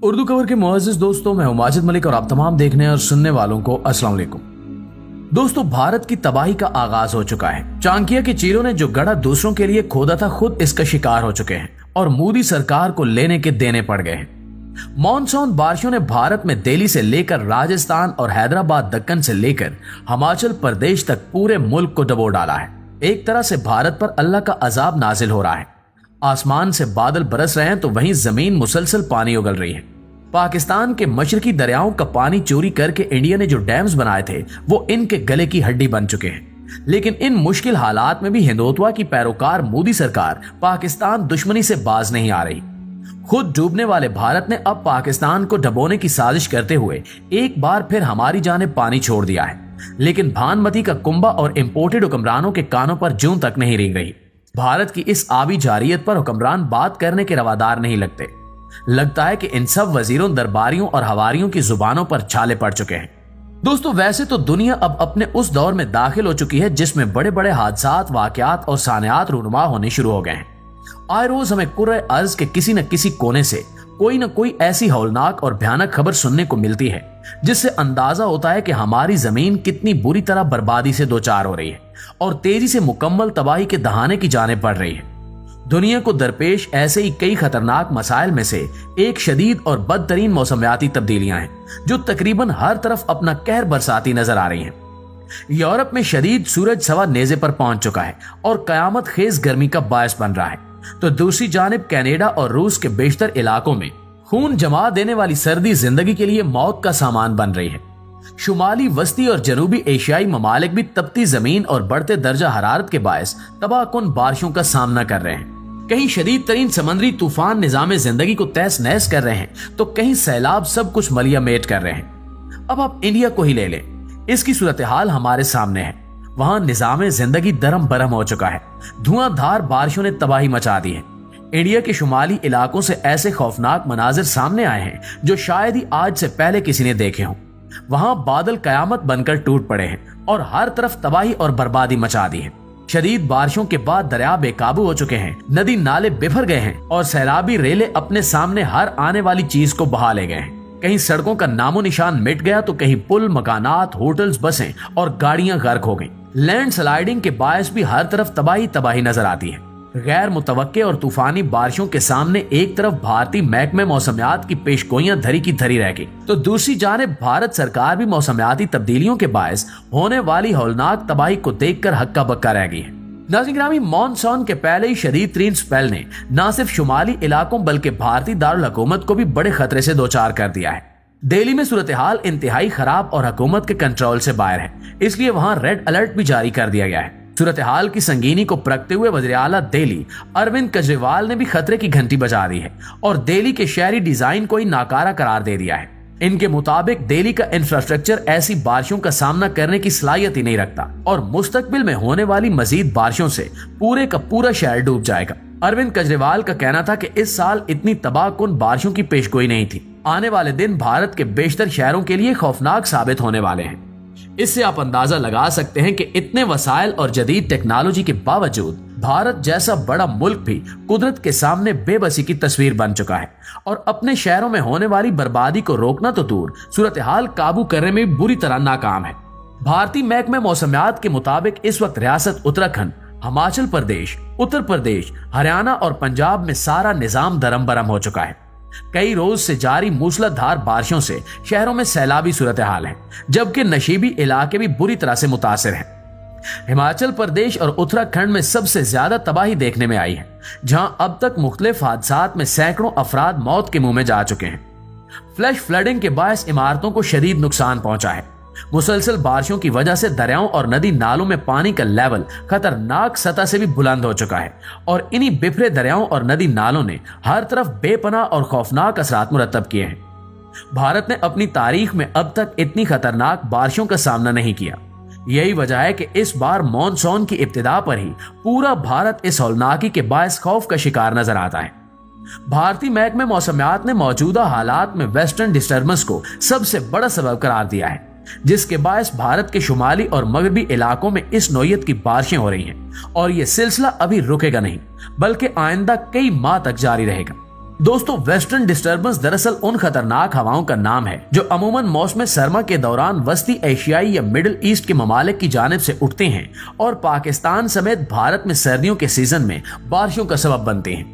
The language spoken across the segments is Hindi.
उर्दू खबर के मुअज़्ज़िज़ दोस्तों, मैं हूं माजिद मलिक और आप तमाम देखने और सुनने वालों को अस्सलाम वालेकुम। दोस्तों, भारत की तबाही का आगाज हो चुका है। चाणक्य के चीरों ने जो गढ़ा दूसरों के लिए खोदा था, खुद इसका शिकार हो चुके हैं और मोदी सरकार को लेने के देने पड़ गए हैं। मॉनसून बारिशों ने भारत में दिल्ली से लेकर राजस्थान और हैदराबाद, दक्कन से लेकर हिमाचल प्रदेश तक पूरे मुल्क को डबो डाला है। एक तरह से भारत पर अल्लाह का अजाब नाजिल हो रहा है। आसमान से बादल बरस रहे हैं तो वहीं जमीन मुसलसल पानी उगल रही है। पाकिस्तान के मशरकी दरियाओं का पानी चोरी करके इंडिया ने जो डैम्स बनाए थे वो इनके गले की हड्डी बन चुके हैं। लेकिन इन मुश्किल हालात में भी हिंदुत्व की पैरोकार मोदी सरकार पाकिस्तान दुश्मनी से बाज नहीं आ रही। खुद डूबने वाले भारत ने अब पाकिस्तान को डबोने की साजिश करते हुए एक बार फिर हमारी जानिब पानी छोड़ दिया है। लेकिन भानमती का कुंभा और इंपोर्टेड हुक्मरानों के कानों पर जूं तक नहीं रेंग रही। भारत की इस आबी जारियत पर हुक्मरान बात करने के रवादार नहीं लगते। लगता है कि इन सब वजीरों, दरबारियों और हवारियों की जुबानों पर छाले पड़ चुके हैं। दोस्तों, वैसे तो दुनिया अब अपने उस दौर में दाखिल हो चुकी है जिसमें बड़े बड़े हादसात, वाकयात और सानियात रूनुमा होने शुरू हो गए हैं। आए रोज हमें कुर्रे अर्ज के किसी न किसी कोने से कोई न कोई ऐसी हौलनाक और भयानक खबर सुनने को मिलती है जिससे अंदाजा होता है कि हमारी जमीन कितनी बुरी तरह बर्बादी से दोचार हो रही है और तेजी से मुकम्मल तबाही के दहाने की जानिब बढ़ रही है। दुनिया को दरपेश ऐसे ही कई खतरनाक मसाइल में से एक शदीद और बदतरीन मौसमियाती तब्दीलियां हैं जो तकरीबन हर तरफ अपना कहर बरसाती नजर आ रही हैं। यूरोप में शदीद सूरज सवा नेजे पर पहुंच चुका है और कयामत खेज गर्मी का बायस बन रहा है, तो दूसरी जानिब कनाडा और रूस के बेशतर इलाकों में खून जमा देने वाली सर्दी जिंदगी के लिए मौत का सामान बन रही है। शुमाली वस्ती और जनूबी एशियाई ममालिक भी तपती जमीन और बढ़ते दर्जा हरारत के बायस तबाहकुन बारिशों का सामना कर रहे हैं। कहीं शदीद तरीन समंदरी तूफान निजाम जिंदगी को तहस नहस कर रहे हैं तो कहीं सैलाब सब कुछ मलिया मेट कर रहे हैं। अब आप इंडिया को ही ले लें, इसकी सूरत हाल हमारे सामने है। वहां निजाम जिंदगी दरम बरम हो चुका है। धुआंधार बारिशों ने तबाही मचा दी है। इंडिया के शुमाली इलाकों से ऐसे खौफनाक मनाजिर सामने आए हैं जो शायद ही आज से पहले किसी ने देखे हों। वहां बादल कयामत बनकर टूट पड़े हैं और हर तरफ तबाही और बर्बादी मचा दी है। शदीद बारिशों के बाद दरिया बेकाबू हो चुके हैं, नदी नाले बिफर गए हैं और सैलाबी रेले अपने सामने हर आने वाली चीज को बहा ले गए हैं। कहीं सड़कों का नामो निशान मिट गया तो कहीं पुल, मकानात, होटल्स, बसें और गाड़ियां गर्क हो गईं। लैंड स्लाइडिंग के बायस भी हर तरफ तबाही तबाही नजर आती है। गैर मुतवक्के और तूफानी बारिशों के सामने एक तरफ भारतीय महकमे मौसमियात की पेशगोइयां धरी की धरी रह गई तो दूसरी जानिब भारत सरकार भी मौसमियाती तब्दीलियों के बायस होने वाली हौलनाक तबाही को देखकर हक्का बक्का रह गई है। नाज़रीन गिरामी, मॉनसून के पहले ही शदीद तरीन स्पेल ने न सिर्फ शुमाली इलाकों बल्कि भारतीय दारुल हुकूमत को भी बड़े खतरे से दोचार कर दिया है। दिल्ली में सूरत हाल इंतहाई खराब और हुकूमत के कंट्रोल से बाहर है, इसलिए वहां रेड अलर्ट भी जारी कर दिया गया है। सूरत हाल की संगीनी को परखते हुए वज़ीर आला दिल्ली अरविंद केजरीवाल ने भी खतरे की घंटी बजा दी है और दिल्ली के शहरी डिजाइन को ही नाकारा करार दे दिया है। इनके मुताबिक दिल्ली का इंफ्रास्ट्रक्चर ऐसी बारिशों का सामना करने की सलाहियत ही नहीं रखता और मुस्तकबिल में होने वाली मजीद बारिशों से पूरे का पूरा शहर डूब जाएगा। अरविंद केजरीवाल का कहना था कि इस साल इतनी तबाहकुन बारिशों की पेशगोई नहीं थी। आने वाले दिन भारत के बेशतर शहरों के लिए खौफनाक साबित होने वाले हैं। इससे आप अंदाजा लगा सकते हैं कि इतने वसाइल और जदीद टेक्नोलॉजी के बावजूद भारत जैसा बड़ा मुल्क भी कुदरत के सामने बेबसी की तस्वीर बन चुका है और अपने शहरों में होने वाली बर्बादी को रोकना तो दूर, सूरत हाल काबू करने में बुरी तरह नाकाम है। भारतीय महकमे मौसमियात के मुताबिक इस वक्त रियासत उत्तराखंड, हिमाचल प्रदेश, उत्तर प्रदेश, हरियाणा और पंजाब में सारा निजाम दरम बरम हो चुका है। कई रोज से जारी मूसलाधार बारिशों से शहरों में सैलाबी सूरत हाल है, जबकि नशीबी इलाके भी बुरी तरह से मुतासिर हैं। हिमाचल प्रदेश और उत्तराखंड में सबसे ज्यादा तबाही देखने में आई है, जहां अब तक मुख्तलिफ हादसात में सैकड़ों अफराद मौत के मुंह में जा चुके हैं। फ्लैश फ्लडिंग के बायस इमारतों को शदीद नुकसान पहुंचा है। मुसलसल बारिशों की वजह से दरियाओं और नदी नालों में पानी का लेवल खतरनाक सतह से भी बुलंद हो चुका है और इन्हीं बिफरे दरियाओं और नदी नालों ने हर तरफ बेपनाह और खौफनाक असरात मुरतब किए हैं। भारत ने अपनी तारीख में अब तक इतनी खतरनाक बारिशों का सामना नहीं किया। यही वजह है कि इस बार मॉनसून की इब्तिदा पर ही पूरा भारत इस हौलनाकी के बायस खौफ का शिकार नजर आता है। भारतीय महकमे मौसमियात ने मौजूदा हालात में वेस्टर्न डिस्टर्बेंस को सबसे बड़ा सबब करार दिया है, जिसके बायस भारत के शुमाली और मगरबी इलाकों में इस नौयत की बारिशें हो रही हैं और यह सिलसिला अभी रुकेगा नहीं बल्कि आइंदा कई माह तक जारी रहेगा। दोस्तों, वेस्टर्न डिस्टर्बेंस दरअसल उन खतरनाक हवाओं का नाम है जो अमूमन मौसम सरमा के दौरान वस्ती एशियाई या मिडिल ईस्ट के ममालिक की जानिब से उठते हैं और पाकिस्तान समेत भारत में सर्दियों के सीजन में बारिशों का सबब बनते हैं।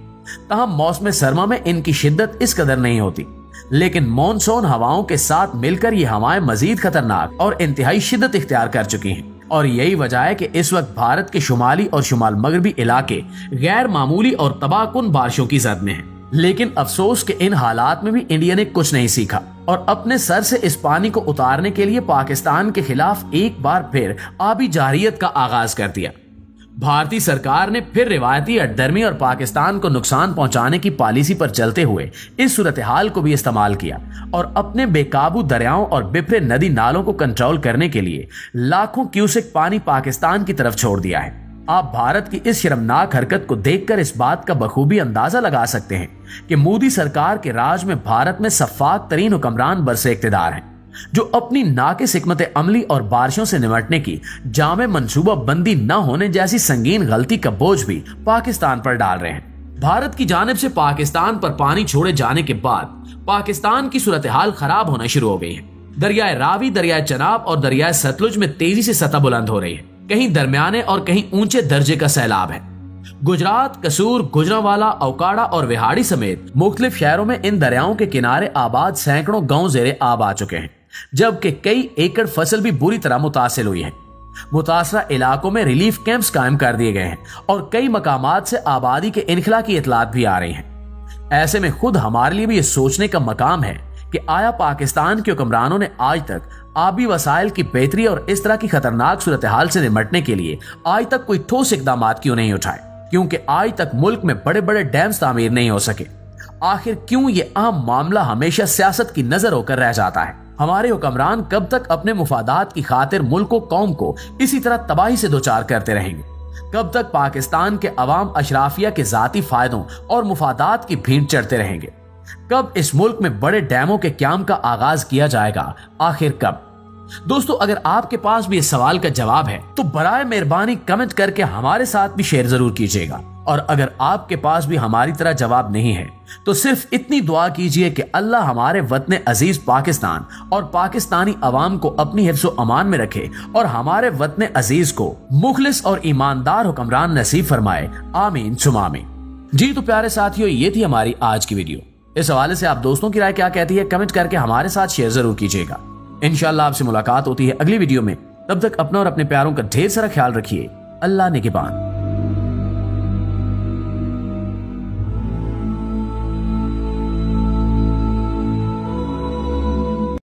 तहम मौसम सरमा में इनकी शिद्दत इस कदर नहीं होती, लेकिन मॉनसून हवाओं के साथ मिलकर ये हवाएं मजीद खतरनाक और इंतहाई शिद्दत इख्तियार कर चुकी हैं। और यही वजह है कि इस वक्त भारत के शुमाली और शुमाल मगरबी इलाके गैर मामूली और तबाहकुन बारिशों की जद में हैं। लेकिन अफसोस के इन हालात में भी इंडिया ने कुछ नहीं सीखा और अपने सर से इस पानी को उतारने के लिए पाकिस्तान के खिलाफ एक बार फिर आबी जारियत का आगाज कर दिया। भारतीय सरकार ने फिर रिवायती अड्डरमी और पाकिस्तान को नुकसान पहुंचाने की पॉलिसी पर चलते हुए इस सूरत हाल को भी इस्तेमाल किया और अपने बेकाबू दरियाओं और बिफरे नदी नालों को कंट्रोल करने के लिए लाखों क्यूसेक पानी पाकिस्तान की तरफ छोड़ दिया है। आप भारत की इस शर्मनाक हरकत को देखकर इस बात का बखूबी अंदाजा लगा सकते हैं कि मोदी सरकार के राज में भारत में सफाक तरीन हुक्मरान बरसे इख्तिदार हैं, जो अपनी नाकिस हिकमत अमली और बारिशों से निपटने की जामे मंसूबा बंदी न होने जैसी संगीन गलती का बोझ भी पाकिस्तान पर डाल रहे हैं। भारत की जानिब से पाकिस्तान पर पानी छोड़े जाने के बाद पाकिस्तान की सूरत हाल खराब होना शुरू हो गई है। दरियाए रावी, दरियाए चनाब और दरियाए सतलुज में तेजी से सतह बुलंद हो रही है। कहीं दरमियाने और कहीं ऊंचे दर्जे का सैलाब है। गुजरात, कसूर, गुजरांवाला, औकाड़ा और विहाड़ी समेत मुख्तलिफ शहरों में इन दरियाओं के किनारे आबाद सैकड़ों गांव जेरे आब आ चुके हैं, जबकि कई एकड़ फसल भी बुरी तरह मुतासिर हुई है। मुतासरा इलाकों में रिलीफ कैंप्स कायम कर दिए गए हैं और कई मकामात से आबादी के इनखला की इतलात भी आ रही हैं। ऐसे में खुद हमारे लिए भी ये सोचने का मकाम है कि आया पाकिस्तान के हुक्मरानों ने आज तक आबी वसाइल की बेहतरी और इस तरह की खतरनाक सूरत हाल से निपटने के लिए आज तक कोई ठोस इकदाम क्यों नहीं उठाए? क्योंकि आज तक मुल्क में बड़े बड़े डैम्स तामीर नहीं हो सके। आखिर क्यों ये अहम मामला हमेशा सियासत की नजर होकर रह जाता है? हमारे हुक्मरान कब तक अपने मुफादात की खातिर मुल्क को, कौम को इसी तरह तबाही से दोचार करते रहेंगे? कब तक पाकिस्तान के अवाम अशराफिया के जाती फायदों और मुफादात की भीड़ चढ़ते रहेंगे? कब इस मुल्क में बड़े डैमों के क्याम का आगाज किया जाएगा? आखिर कब? दोस्तों, अगर आपके पास भी इस सवाल का जवाब है तो बराए मेहरबानी कमेंट करके हमारे साथ भी शेयर जरूर कीजिएगा। और अगर आपके पास भी हमारी तरह जवाब नहीं है तो सिर्फ इतनी दुआ कीजिए कि अल्लाह हमारे वतन अजीज पाकिस्तान और पाकिस्तानी अवाम को अपनी हिफ्ज़ो अमान में रखे और हमारे वतन अजीज को मुखलिस और ईमानदार हुक्मरान नसीब फरमाए। आमीन सुम आमीन। जी तो प्यारे साथियों, ये थी हमारी आज की वीडियो। इस हवाले से आप दोस्तों की राय क्या कहती है कमेंट करके हमारे साथ शेयर जरूर कीजिएगा। इंशाअल्लाह आपसे मुलाकात होती है अगली वीडियो में। तब तक अपना और अपने प्यारों का ढेर सारा ख्याल रखिए। अल्लाह निगहबान।